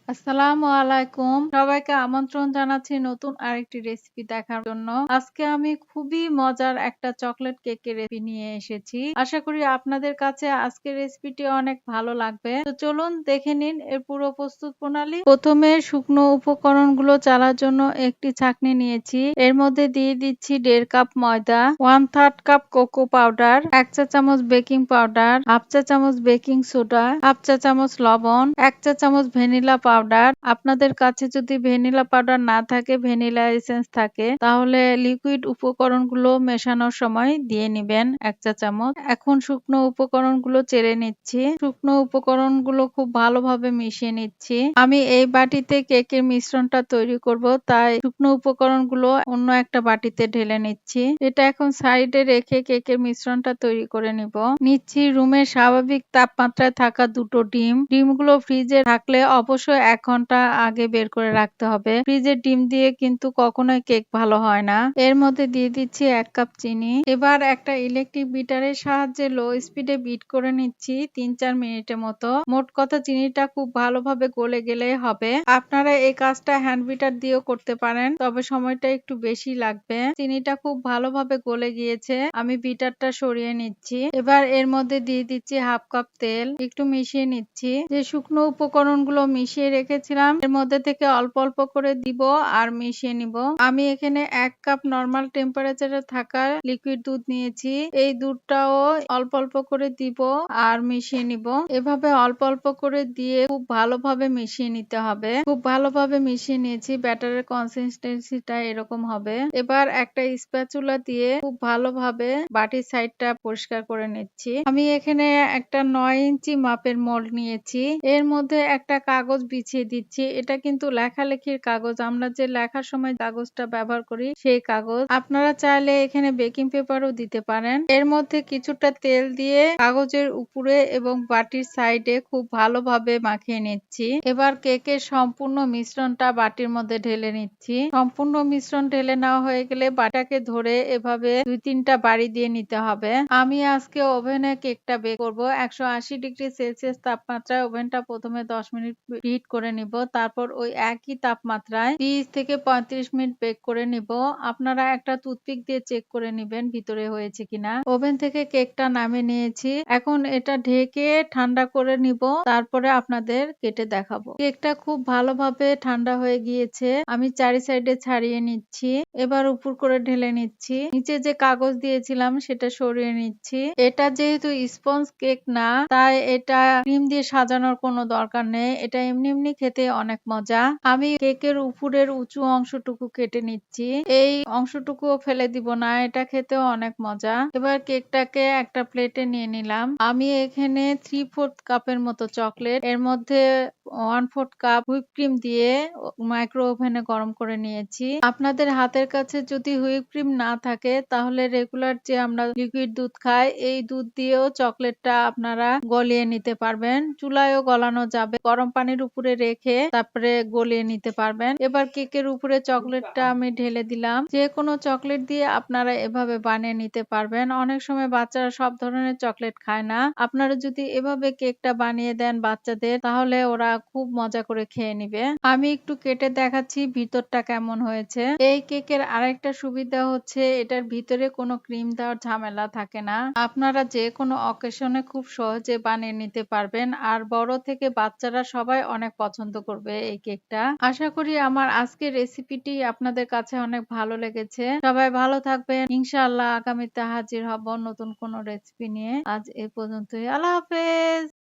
আসসালামু আলাইকুম। সবাইকে আমন্ত্রণ জানাচ্ছি নতুন আরেকটি রেসিপি দেখার জন্য। আজকে আমি খুবই মজার একটা চকলেট কেকের রেসিপি নিয়ে এসেছি। আশা করি আপনাদের কাছে আজকের রেসিপিটি অনেক ভালো লাগবে। তো চলুন দেখে নিন এর পুরো প্রস্তুত প্রণালী। প্রথমে শুকনো উপকরণগুলো চালার জন্য একটি ছাঁকনি নিয়েছি। এর মধ্যে দিয়ে দিচ্ছি 1.5 কাপ ময়দা, 1/3 কাপ কোকো পাউডার, 1 চা চামচ বেকিং পাউডার, 1/2 চা চামচ বেকিং সোডা, 1/2 চা চামচ লবণ, 1 চা চামচ ভ্যানিলা পাউডার। আপনাদের কাছে যদি ভ্যানিলা পাউডার না থাকে, ভ্যানিলা এসেন্স থাকে, তাহলে লিকুইড উপকরণগুলো মেশানোর সময় দিয়ে নিবেন 1 চা চামচ। এখন শুকনো উপকরণগুলো চেড়ে নিচ্ছি। শুকনো উপকরণগুলো খুব ভালোভাবে মিশিয়ে নিচ্ছি। আমি এই বাটিতে কেকের মিশ্রণটা তৈরি করব, তাই শুকনো উপকরণগুলো অন্য একটা বাটিতে ঢেলে নিচ্ছি। এটা এখন সাইডে রেখে কেকের মিশ্রণটা তৈরি করে নিচ্ছি রুমের স্বাভাবিক তাপমাত্রায় থাকা 2টো ডিম। ডিমগুলো ফ্রিজে থাকলে অবশ্যই 1 ঘন্টা আগে বের করে রাখতে হবে। ফ্রিজের ডিম দিয়ে কিন্তু কখনোই কেক ভালো হয় না। এর মধ্যে দিয়ে দিচ্ছি 1 কাপ চিনি। এবার একটা ইলেকট্রিক বিটারের সাহায্যে লো স্পিডে বিট করে নিচ্ছি 3-4 মিনিটের মতো। মোট কথা চিনিটা খুব ভালোভাবে গলে গেলেই হবে। আপনারা এই কাজটা হ্যান্ড বিটার দিয়েও করতে পারেন, তবে সময়টা একটু বেশি লাগবে। চিনিটা খুব ভালোভাবে গলে গিয়েছে। আমি বিটারটা সরিয়ে নিচ্ছি। এবার এর মধ্যে দিয়ে দিচ্ছি 1/2 কাপ তেল। একটু মিশিয়ে নিচ্ছি। যে শুকনো উপকরণগুলো মিশিয়ে রেখেছিলাম এর মধ্যে থেকে অল্প অল্প করে দিব আর মিশিয়ে নিব। আমি এখানে 1 কাপ নরমাল টেম্পারেচারে থাকা লিকুইড দুধ নিয়েছি। এই দুধটাও অল্প অল্প করে দিব আর মিশিয়ে নিব। এভাবে অল্প অল্প করে দিয়ে খুব ভালোভাবে মিশিয়ে নিতে হবে। খুব ভালোভাবে মিশিয়ে নিয়েছি। ব্যাটারের কনসিস্টেন্সিটা এরকম হবে। এবার একটা স্প্যাচুলা দিয়ে খুব ভালোভাবে বাটির সাইডটা পরিষ্কার করে নিচ্ছি। আমি এখানে একটা 9 ইঞ্চি মাপের মোল্ড নিয়েছি। এর মধ্যে একটা কাগজ বিছিয়ে দিচ্ছি। এটা কিন্তু লেখালেখির কাগজ। আমরা যে লেখার সময় কাগজটা ব্যবহার করি সেই কাগজ। আপনারা চাইলে এখানে বেকিং পেপারও দিতে পারেন। এর মধ্যে কিছুটা তেল দিয়ে কাগজের উপরে এবং বাটির সাইডে খুব ভালোভাবে মাখিয়ে নিচ্ছি। এবার কেকের সম্পূর্ণ মিশ্রণটা বাটির মধ্যে ঢেলে নিচ্ছি। সম্পূর্ণ মিশ্রণ ঢেলে নেওয়া হয়ে গেলে বাটাকে ধরে এভাবে 2-3টা বাড়ি দিয়ে নিতে হবে। আমি আজকে ওভেনে কেকটা বেক করব। 180 ডিগ্রি সেলসিয়াস তাপমাত্রায় ওভেনটা প্রথমে 10 মিনিট হিট করে নিব। তারপর ওই একই তাপমাত্রায় 30 থেকে 35 মিনিট বেক করে নিব। আপনারা একটা টুথপিক দিয়ে চেক করে নিবেন ভিতরে হয়েছে কিনা। ওভেন থেকে কেকটা নামিয়ে নিয়েছি। এখন এটা ঢেকে ঠান্ডা করে নিব। তারপরে আপনাদের কেটে দেখাবো। কেকটা খুব ভালোভাবে ঠান্ডা হয়ে গিয়েছে। আমি চারি সাইডে ছাড়িয়ে নিচ্ছি। এবার উপর করে ঢেলে নিচ্ছি। নিচে যে কাগজ দিয়েছিলাম সেটা সরিয়ে নিচ্ছি। এটা যেহেতু স্পঞ্জ কেক না, তাই এটা ক্রিম দিয়ে সাজানোর কোনো দরকার নেই। এটা এমনি এমনি খেতে অনেক মজা। আমি কেকের উপরের উঁচু অংশটুকু কেটে নিচ্ছি। এই অংশটুকুও ফেলে দিব না, এটা খেতেও অনেক মজা। এবার কেকটাকে একটা প্লেটে নিয়ে নিলাম। আমি এখানে 3/4 কাপের মতো চকলেট, এর মধ্যে 1/4 কাপ হুইপ ক্রিম দিয়ে মাইক্রো ওভেনে গরম করে নিয়েছি। আপনাদের হাতের কাছে যদি হুইপ ক্রিম না থাকে, তাহলে রেগুলার যে আমরা লিকুইড দুধ খাই এই দুধ দিয়েও চকলেটটা আপনারা গলিয়ে নিতে পারবেন। চুলায়ও গলানো যাবে। গরম পানির উপরে রেখে তারপরে গলিয়ে নিতে পারবেন। এবার কেকের উপরে চকলেটটা আমি ঢেলে দিলাম। যে কোনো চকলেট দিয়ে আপনারা এভাবে বানিয়ে নিতে পারবেন। অনেক সময় বাচ্চারা সব ধরনের চকলেট খায় না। আপনারা যদি এভাবে কেকটা বানিয়ে দেন বাচ্চাদের, তাহলে ওরা খুব মজা করে খেয়ে নিবে। আমি একটু কেটে দেখাচ্ছি ভিতরটা কেমন হয়েছে। এই কেকের আরেকটা সুবিধা হচ্ছে এটার ভিতরে কোনো ক্রিম দেওয়ার ঝামেলা থাকে না। আপনারা যে কোনো অকেশনে খুব সহজে বানিয়ে নিতে পারবেন। আর বড় থেকে বাচ্চারা সবাই অনেক পছন্দ করবে এই কেকটা। আশা করি আমার আজকের রেসিপিটি আপনাদের কাছে অনেক ভালো লেগেছে। সবাই ভালো থাকবেন। ইনশাআল্লাহ আগামীতে হাজির হব নতুন কোনো রেসিপি নিয়ে। আজ এ পর্যন্তই। আল্লাহ হাফেজ।